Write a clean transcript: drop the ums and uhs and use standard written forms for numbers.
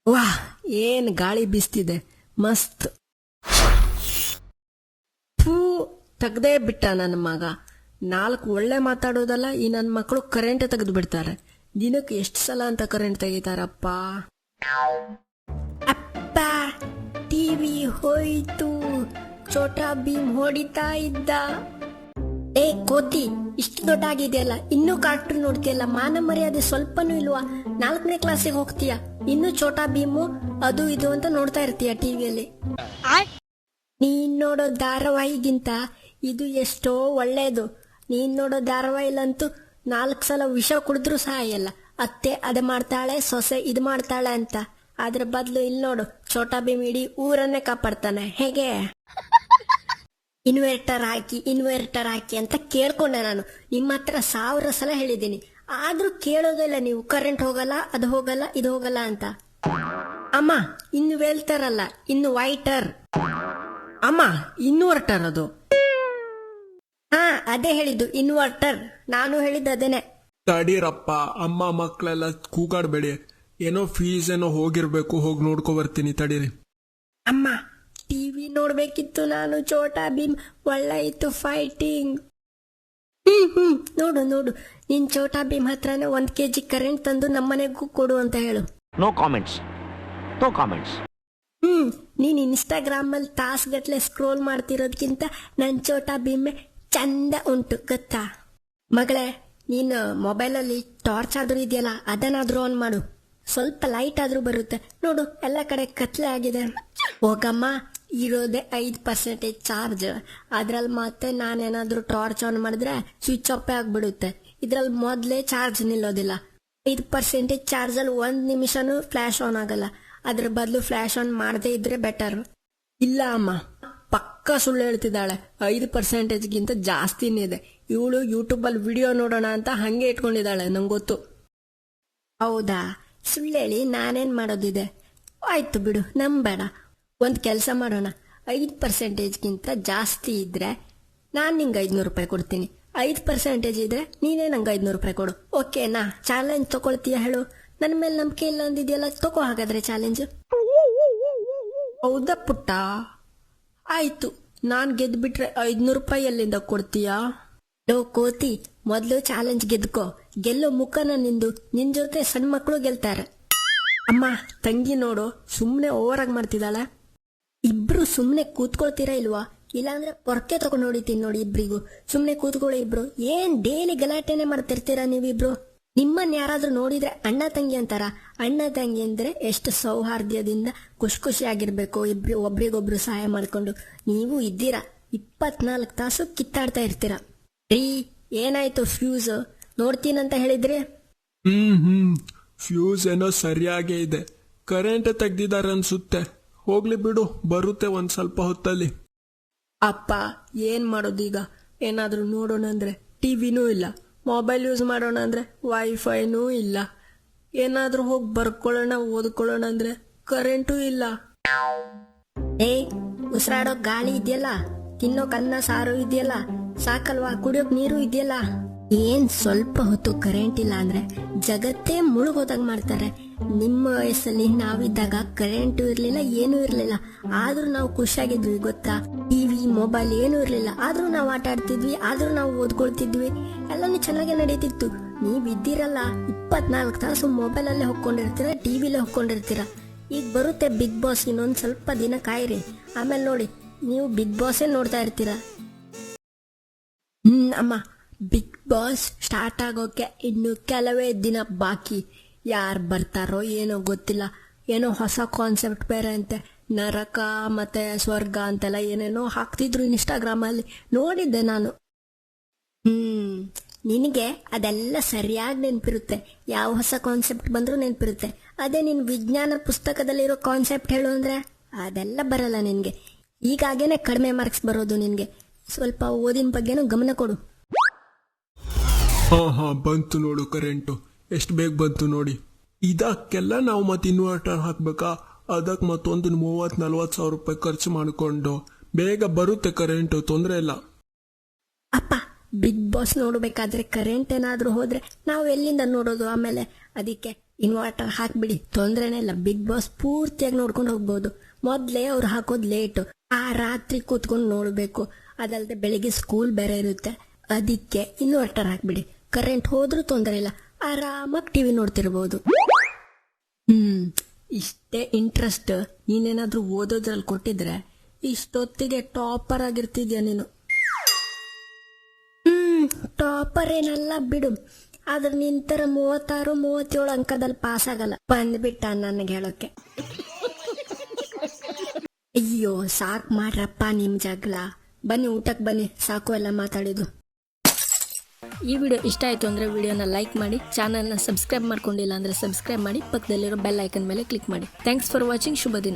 ವಾಹ್, ಏನ್ ಗಾಳಿ ಬೀಸ್ತಿದೆ, ಮಸ್ತ್. ಫೂ, ತೆಗ್ದೇ ಬಿಟ್ಟ ನನ್ನ ಮಗ. 4 ಒಳ್ಳೆ ಮಾತಾಡೋದಲ್ಲ, ಈ ನನ್ನ ಮಕ್ಕಳು ಕರೆಂಟ್ ತೆಗೆದು ಬಿಡ್ತಾರೆ. ದಿನಕ್ಕೆ ಎಷ್ಟು ಸಲ ಅಂತ ಕರೆಂಟ್ ತೆಗಿತಾರಪ್ಪ. ಅಪ್ಪ, ಟಿವಿ ಹೋಯ್ತು. ಛೋಟಾ ಭೀಮ್ ಹೊಡಿತಾ ಇದ್ದ. ಏ ಕೋತಿ, ಇಷ್ಟು ದೊಡ್ಡ ಆಗಿದೆಯಲ್ಲ, ಇನ್ನೂ ಕಾರ್ಟೂನ್ ನೋಡ್ತೀಯಲ್ಲ, ಮಾನ ಮರ್ಯಾದೆ ಸ್ವಲ್ಪನೂ ಇಲ್ವಾ? 4ನೇ ಕ್ಲಾಸಿಗೆ ಹೋಗ್ತೀಯ, ಇನ್ನೂ ಛೋಟಾ ಭೀಮು ಅದು ಇದು ಅಂತ ನೋಡ್ತಾ ಇರ್ತೀಯ ಟಿವಿಯಲ್ಲಿ. ನೀನ್ ನೋಡೋ ಧಾರಾವಾಹಿಗಿಂತ ಇದು ಎಷ್ಟೋ ಒಳ್ಳೇದು. ನೀನ್ ನೋಡೋ ಧಾರಾವಾಹಿಲಂತೂ 4 ಸಲ ವಿಷ ಕುಡಿದ್ರು ಸಾಯಲ್ಲ. ಅತ್ತೆ ಅದ ಮಾಡ್ತಾಳೆ, ಸೊಸೆ ಇದು ಮಾಡ್ತಾಳೆ ಅಂತ. ಅದ್ರ ಬದಲು ಇಲ್ಲಿ ನೋಡು, ಛೋಟಾ ಭೀಮ್ ಇಡೀ ಊರನ್ನೇ ಕಾಪಾಡ್ತಾನೆ. ಹೇಗೆ? ಇನ್ವರ್ಟರ್ ಹಾಕಿ ಅಂತ ಕೇಳ್ಕೊಂಡೆ ನಾನು. ನಿಮ್ಮ ಹತ್ರ 1000 ಸಲ ಹೇಳಿದ್ದೀನಿ, ಆದ್ರೂ ಕೇಳೋದಿಲ್ಲ ನೀವು. ಕರೆಂಟ್ ಹೋಗಲ್ಲ, ಅದು ಹೋಗಲ್ಲ, ಇದು ಹೋಗಲ್ಲ ಅಂತ. ಅಮ್ಮ, ಇನ್ವೆಲ್ಟರ್ ಅಲ್ಲ, ಇನ್ನು ವೈಟರ್. ಅಮ್ಮ, ಇನ್ವರ್ಟರ್ ಅದು. ಹಾ, ಅದೇ ಹೇಳಿದ್ದು, ಇನ್ವರ್ಟರ್. ನಾನು ಹೇಳಿದ್ದು ಅದೇನೆ. ತಡೀರಪ್ಪ, ಅಮ್ಮ ಮಕ್ಕಳೆಲ್ಲ ಕೂಗಾಡ್ಬೇಡಿ. ಏನೋ ಫೀಸ್ ಏನೋ ಹೋಗಿರ್ಬೇಕು, ಹೋಗಿ ನೋಡ್ಕೊ ಬರ್ತೀನಿ, ತಡೀರಿ. ಅಮ್ಮ, ಟಿವಿ ನೋಡ್ಬೇಕಿತ್ತು ನಾನು. ಛೋಟಾ ಭೀಮ್ ಒಳ್ಳೆ ಇತ್ತು, ಫೈಟಿಂಗ್. ನೋಡು, ನಿನ್ ಛೋಟಾ ಭೀಮ್ ಹತ್ರನೇ 1 kg ಕರೆಂಟ್ ತಂದು ನಮ್ಮನೆಗೂ ಕೊಡು ಅಂತ ಹೇಳು. No comments. ನೀನ್ ಇನ್ಸ್ಟಾಗ್ರಾಮ್ ಅಲ್ಲಿ ತಾಸ್ಗಟ್ಲೆ ಸ್ಕ್ರೋಲ್ ಮಾಡ್ತಿರೋದ್ಕಿಂತ ನನ್ ಛೋಟಾ ಭೀಮೆ ಚಂದ ಉಂಟು, ಗೊತ್ತಾ? ಮಗಳೇ, ನೀನು ಮೊಬೈಲಲ್ಲಿ ಟಾರ್ಚ್ ಆದ್ರೂ ಇದೆಯಲ್ಲ, ಅದನ್ನಾದ್ರೂ ಆನ್ ಮಾಡು. ಸ್ವಲ್ಪ ಲೈಟ್ ಆದ್ರೂ ಬರುತ್ತೆ. ನೋಡು, ಎಲ್ಲ ಕಡೆ ಕತ್ಲೆ ಆಗಿದೆ. ಹೋಗಮ್ಮ, ಇರೋದೇ 5% ಚಾರ್ಜ್. ಅದ್ರಲ್ಲಿ ಮತ್ತೆ ನಾನೇನಾದ್ರೂ ಟಾರ್ಚ್ ಆನ್ ಮಾಡಿದ್ರೆ ಸ್ವಿಚ್ ಆಫ್ ಆಗ್ಬಿಡುತ್ತೆ. ಇದ್ರಲ್ಲಿ ಮೊದ್ಲೇ ಚಾರ್ಜ್ ನಿಲ್ಲೋದಿಲ್ಲ. 5% ಚಾರ್ಜ್ ಅಲ್ಲಿ 1 ನಿಮಿಷನೂ ಫ್ಲಾಶ್ ಆನ್ ಆಗಲ್ಲ. ಅದ್ರ ಬದಲು ಫ್ಲಾಶ್ ಆನ್ ಮಾಡದೇ ಇದ್ರೆ ಬೆಟರ್. ಇಲ್ಲ ಅಮ್ಮ, ಪಕ್ಕ ಸುಳ್ಳು ಹೇಳ್ತಿದ್ದಾಳೆ. 5%ಗಿಂತ ಜಾಸ್ತಿನೇ ಇದೆ. ಇವಳು ಯೂಟ್ಯೂಬಲ್ಲಿ ವಿಡಿಯೋ ನೋಡೋಣ ಅಂತ ಹಂಗೆ ಇಟ್ಕೊಂಡಿದ್ದಾಳೆ, ನಂಗೆ ಗೊತ್ತು. ಹೌದಾ? ಸುಳ್ಳೇಳಿ ನಾನೇನ್ ಮಾಡೋದಿದೆ? ಆಯ್ತು ಬಿಡು, ನಂಬೇಡ. ಒಂದ್ ಕೆಲಸ ಮಾಡೋಣ, 5%ಗಿಂತ ಜಾಸ್ತಿ ಇದ್ರೆ ನಾನ್ ನಿಂಗೆ 500 ರೂಪಾಯಿ ಕೊಡ್ತೀನಿ. 5% ಇದ್ರೆ ನೀನೇ ನಂಗೆ 500 ರೂಪಾಯಿ ಕೊಡು. ಓಕೆನಾ? ಚಾಲೆಂಜ್ ತಗೊಳ್ತೀಯ ಹೇಳು? ನನ್ನ ಮೇಲೆ ನಂಬಿಕೆ ಇಲ್ಲ ಅಂದಿದ್ಯಲ್ಲ, ತಗೋ ಹಾಗಾದ್ರೆ ಚಾಲೆಂಜ್. ಹೌದಾ ಪುಟ್ಟ? ಆಯ್ತು, ನಾನ್ ಗೆದ್ಬಿಟ್ರೆ 500 ರೂಪಾಯಿ ಎಲ್ಲಿಂದ ಕೊಡ್ತೀಯಾ? ಲೋ ಕೋತಿ, ಮೊದ್ಲು ಚಾಲೆಂಜ್ ಗೆದ್ಕೋ. ಗೆಲ್ಲೋ ಮುಖನ ನಿಂದು. ನಿನ್ ಜೊತೆ ಸಣ್ಣ ಮಕ್ಕಳು ಗೆಲ್ತಾರೆ. ಅಮ್ಮ, ತಂಗಿ ನೋಡು, ಸುಮ್ನೆ ಓವರ್ ಆಗಿ ಮಾಡ್ತಿದ್ದಾಳೆ. ಇಬ್ರು ಸುಮ್ನೆ ಕೂತ್ಕೊಳ್ತೀರಾ ಇಲ್ವಾ? ಇಲ್ಲಾಂದ್ರೆ ಪೊರ್ಕೆ ತಗೊಂಡು ಹೊಡಿತೀನಿ ನೋಡಿ ಇಬ್ರಿಗೂ. ಸುಮ್ನೆ ಕೂತ್ಕೊಳ್ಳಿ ಇಬ್ರು. ಏನ್ ಡೈಲಿ ಗಲಾಟೆನೆ ಮಾಡ್ತಿರ್ತೀರಾ ನೀವಿಬ್ರು? ನಿಮ್ಮನ್ನ ಯಾರಾದ್ರೂ ನೋಡಿದ್ರೆ ಅಣ್ಣ ತಂಗಿ ಅಂತಾರ? ಅಣ್ಣ ತಂಗಿ ಅಂದ್ರೆ ಎಷ್ಟು ಸೌಹಾರ್ದ್ಯದಿಂದ ಖುಷಿಯಾಗಿರ್ಬೇಕು, ಇಬ್ರು ಒಬ್ರಿಗೊಬ್ರು ಸಹಾಯ ಮಾಡ್ಕೊಂಡು. ನೀವು ಇದ್ದೀರಾ 24 ತಾಸು ಕಿತ್ತಾಡ್ತಾ ಇರ್ತೀರಾ. ರೀ, ಏನಾಯ್ತು? ಫ್ಯೂಸ್ ನೋಡ್ತೀನಂತ ಹೇಳಿದ್ರಿ. ಫ್ಯೂಸ್ ಏನೋ ಸರಿಯಾಗೇ ಇದೆ. ಕರೆಂಟ್ ತೆಗ್ದಿದ್ದಾರೆ ಅನ್ಸುತ್ತೆ. ಹೋಗ್ಲಿ ಬಿಡು, ಬರುತ್ತೆ ಒಂದ್ ಸ್ವಲ್ಪ ಹೊತ್ತಲ್ಲಿ. ಅಪ್ಪ, ಏನ್ ಮಾಡೋದೀಗ? ಏನಾದ್ರೂ ನೋಡೋಣ ಅಂದ್ರೆ ಟಿವಿನೂ ಇಲ್ಲ. ಮೊಬೈಲ್ ಯೂಸ್ ಮಾಡೋಣ ಅಂದ್ರೆ ವೈಫೈನೂ ಇಲ್ಲ. ಏನಾದ್ರೂ ಹೋಗಿ ಬರ್ಕೊಳ್ಳೋಣ, ಓದ್ಕೊಳ್ಳೋಣ ಅಂದ್ರೆ ಕರೆಂಟೂ ಇಲ್ಲ. ಏ, ಉಸಿರಾಡೋ ಗಾಳಿ ಇದೆಯಲ್ಲ, ತಿನ್ನೋಕ್ ಅನ್ನ ಸಾರು ಇದೆಯಲ್ಲ, ಸಾಕಲ್ವಾ? ಕುಡಿಯೋಕ್ ನೀರು ಇದೆಯಲ್ಲ. ಏನ್ ಸ್ವಲ್ಪ ಹೊತ್ತು ಕರೆಂಟ್ ಇಲ್ಲ ಅಂದ್ರೆ ಜಗತ್ತೇ ಮುಳುಗೋದಾಗ ಮಾಡ್ತಾರೆ. ನಿಮ್ಮ ವಯಸ್ಸಲ್ಲಿ ನಾವಿದ್ದಾಗ ಕರೆಂಟು ಇರ್ಲಿಲ್ಲ, ಏನೂ ಇರ್ಲಿಲ್ಲ. ಆದ್ರೂ ನಾವು ಖುಷಿಯಾಗಿದ್ವಿ, ಗೊತ್ತಾ? ಟಿವಿ ಮೊಬೈಲ್ ಏನೂ ಇರ್ಲಿಲ್ಲ, ಆದ್ರೂ ನಾವು ಆಟ ಆಡ್ತಿದ್ವಿ, ಆದ್ರೂ ನಾವು ಓದ್ಕೊಳ್ತಿದ್ವಿ. ಎಲ್ಲಾನು ಚೆನ್ನಾಗಿ ನಡೀತಿತ್ತು. ನೀವಿದ್ದೀರಲ್ಲ, 24 ತಾಸು ಮೊಬೈಲ್ ಅಲ್ಲೇ ಹೊಕ್ಕೊಂಡಿರ್ತೀರ, ಟಿವಿಲೇ ಹೊಕ್ಕೊಂಡಿರ್ತೀರ. ಈಗ ಬರುತ್ತೆ ಬಿಗ್ ಬಾಸ್, ಇನ್ನೊಂದ್ ಸ್ವಲ್ಪ ದಿನ ಕಾಯಿರಿ, ಆಮೇಲೆ ನೋಡಿ ನೀವು ಬಿಗ್ ಬಾಸೇ ನೋಡ್ತಾ ಇರ್ತೀರ. ಅಮ್ಮ, ಬಿಗ್ ಬಾಸ್ ಸ್ಟಾರ್ಟ್ ಆಗೋಕೆ ಇನ್ನು ಕೆಲವೇ ದಿನ ಬಾಕಿ. ಯಾರು ಬರ್ತಾರೋ ಏನೋ ಗೊತ್ತಿಲ್ಲ. ಏನೋ ಹೊಸ ಕಾನ್ಸೆಪ್ಟ್ ಬೇರೆ ಅಂತೆ. ನರಕ ಮತ್ತೆ ಸ್ವರ್ಗ ಅಂತೆಲ್ಲ ಏನೇನೋ ಹಾಕ್ತಿದ್ರು ಇನ್ಸ್ಟಾಗ್ರಾಮ್ ಅಲ್ಲಿ, ನೋಡಿದ್ದೆ ನಾನು. ನಿನಗೆ ಅದೆಲ್ಲ ಸರಿಯಾಗಿ ನೆನಪಿರುತ್ತೆ. ಯಾವ ಹೊಸ ಕಾನ್ಸೆಪ್ಟ್ ಬಂದ್ರೂ ನೆನಪಿರುತ್ತೆ. ಅದೇ ನಿನ್ ವಿಜ್ಞಾನ ಪುಸ್ತಕದಲ್ಲಿರೋ ಕಾನ್ಸೆಪ್ಟ್ ಹೇಳು ಅಂದ್ರೆ ಅದೆಲ್ಲ ಬರಲ್ಲ ನಿನ್ಗೆ. ಈಗಾಗೇನೆ ಕಡಿಮೆ ಮಾರ್ಕ್ಸ್ ಬರೋದು ನಿನ್ಗೆ. ಸ್ವಲ್ಪ ಓದಿನ ಬಗ್ಗೆನೂ ಗಮನ ಕೊಡು. ಹಾ, ಬಂತು ನೋಡು ಕರೆಂಟು. ಎಷ್ಟು ಬೇಗ ಬಂತು ನೋಡಿ. ಇದಕ್ಕೆಲ್ಲ ನಾವು ಮತ್ತೆ ಇನ್ವರ್ಟರ್ ಹಾಕ್ಬೇಕಾ? ಅದಕ್ಕೆ ಮತ್ತೊಂದು 30-40 ಸಾವಿರ ರೂಪಾಯಿ ಖರ್ಚು ಮಾಡಿಕೊಂಡು ಬೇಗ ಬರುತ್ತೆ ಕರೆಂಟು, ತೊಂದರೆ ಇಲ್ಲ. ಅಪ್ಪ, ಬಿಗ್ ಬಾಸ್ ನೋಡ್ಬೇಕಾದ್ರೆ ಕರೆಂಟ್ ಏನಾದ್ರೂ ಹೋದ್ರೆ ನಾವು ಎಲ್ಲಿಂದ ನೋಡೋದು? ಆಮೇಲೆ ಅದಕ್ಕೆ ಇನ್ವರ್ಟರ್ ಹಾಕ್ಬಿಡಿ, ತೊಂದ್ರೆನೇ ಇಲ್ಲ. ಬಿಗ್ ಬಾಸ್ ಪೂರ್ತಿಯಾಗಿ ನೋಡ್ಕೊಂಡು ಹೋಗ್ಬೋದು. ಮೊದ್ಲೇ ಅವ್ರು ಹಾಕೋದ್ ಲೇಟು, ಆ ರಾತ್ರಿ ಕೂತ್ಕೊಂಡು ನೋಡ್ಬೇಕು. ಅದಲ್ಲದೆ ಬೆಳಿಗ್ಗೆ ಸ್ಕೂಲ್ ಬೇರೆ ಇರುತ್ತೆ. ಅದಕ್ಕೆ ಇನ್ವರ್ಟರ್ ಹಾಕ್ಬಿಡಿ. ಕರೆಂಟ್ ಹೋದ್ರೂ ತೊಂದರೆ ಇಲ್ಲ, ಆರಾಮಾಗಿ ಟಿವಿ ನೋಡ್ತಿರ್ಬೋದು. ಇಷ್ಟೇ ಇಂಟ್ರೆಸ್ಟ್ ನೀನೇನಾದ್ರೂ ಓದೋದ್ರಲ್ಲಿ ಕೊಟ್ಟಿದ್ರೆ ಇಷ್ಟೊತ್ತಿಗೆ ಟಾಪರ್ ಆಗಿರ್ತಿದ್ಯಾ ನೀನು. ಟಾಪರ್ ಏನಲ್ಲ ಬಿಡು, ಆದ್ರೆ ನಿಂತರ 36, 37 ಅಂಕದಲ್ಲಿ ಪಾಸ್ ಆಗಲ್ಲ. ಬಂದ್ಬಿಟ್ಟ ನನಗೆ ಹೇಳೋಕೆ. ಅಯ್ಯೋ ಸಾಕ್ ಮಾಡ್ರಪ್ಪ ನಿಮ್ ಜಗಳ. ಬನ್ನಿ ಊಟಕ್ಕೆ ಬನ್ನಿ, ಸಾಕು ಎಲ್ಲ ಮಾತಾಡಿದ್ದು. ಈ ವಿಡಿಯೋ ಇಷ್ಟ ಆಯ್ತು ಅಂದ್ರೆ ವಿಡಿಯೋನ ಲೈಕ್ ಮಾಡಿ, ಚಾನಲ್ನ ಸಬ್ಸ್ಕ್ರೈಬ್ ಮಾಡ್ಕೊಂಡಿಲ್ಲ ಅಂದ್ರೆ ಸಬ್ಸ್ಕ್ರೈಬ್ ಮಾಡಿ, ಪಕ್ಕದಲ್ಲಿರೋ ಬೆಲ್ ಐಕನ್ ಮೇಲೆ ಕ್ಲಿಕ್ ಮಾಡಿ. Thanks for watching. ಶುಭ ದಿನ.